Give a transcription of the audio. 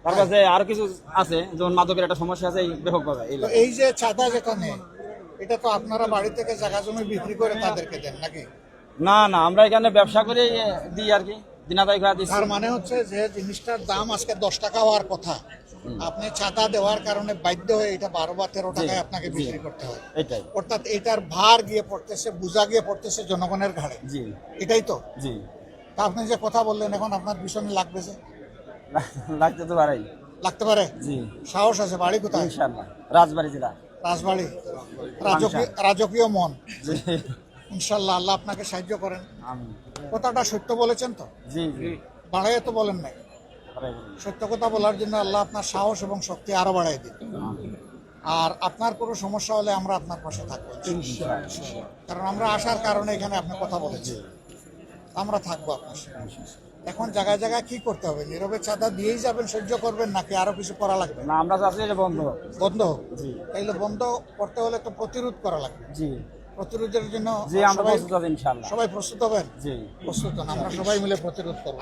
তারপর যে আরো কিছু আছে, যেমন মাদকের একটা সমস্যা আছে এই ব্যাপকভাবে। তো এই যে চাঁদা যেটা নেই, এটা তো আপনারা বাড়ি থেকে জায়গা জমি বিক্রি করে তাদেরকে দেন নাকি? না না, আমরা এখানে ব্যবসা করে দিই আর কি, দিনাদাই করে দিচ্ছি। তার মানে হচ্ছে যে জিনিসটার দাম আজকে 10 টাকা হওয়ার কথা, আপনি চাঁদা দেওয়ার কারণে বাধ্য হয়ে এটা 12 বা 13 টাকায় আপনাকে বিক্রি করতে হয়। এটাই। অর্থাৎ এটার ভার গিয়ে পড়তেছে, বোঝা গিয়ে পড়তেছে জনগণের ঘাড়ে। জি এটাই তো। জি। তা আপনি যে কথা বললেন, এখন আপনার ভীষণ লাগবে যে, লাগতে তো পারেই। লাগতে পারে। জি সাহস আছে। বাড়ি কোথায়? ইনশাআল্লাহ রাজবাড়ী জেলা। রাজবাড়ি। রাজকীয় মন। জি ইনশাল্লাহ আল্লাহ আপনাকে সাহায্য করেন। আমিন। কথাটা সত্য বলেছেন তো? জি জি। বাড়াইয়া তো বলেন নাই। সত্য কথা বলার জন্য আল্লাহ আপনার সাহস এবং শক্তি আরো বাড়াই দিন। আর আপনার কোনো সমস্যা হলে আমরা আপনার পাশে থাকবো, কারণ আমরা আসার কারণে এখানে আপনি কথা বলেছি, আমরা থাকবো আপনার সাথে। এখন জায়গায় জায়গায় কি করতে হবে? নীরবে চাঁদা দিয়েই যাবেন, সহ্য করবেন, নাকি আরো কিছু করা লাগবে? না, আমরা চাচ্ছি যে বন্ধ হোক। বন্ধ হোক। জি তাইলে বন্ধ করতে হলে তো প্রতিরোধ করা লাগবে। জি প্রতিরোধের জন্য জি, আমরা প্রস্তুত আছি ইনশাআল্লাহ। সবাই প্রস্তুত হবেন? জি প্রস্তুত হন, আমরা সবাই মিলে প্রতিরোধ করবো।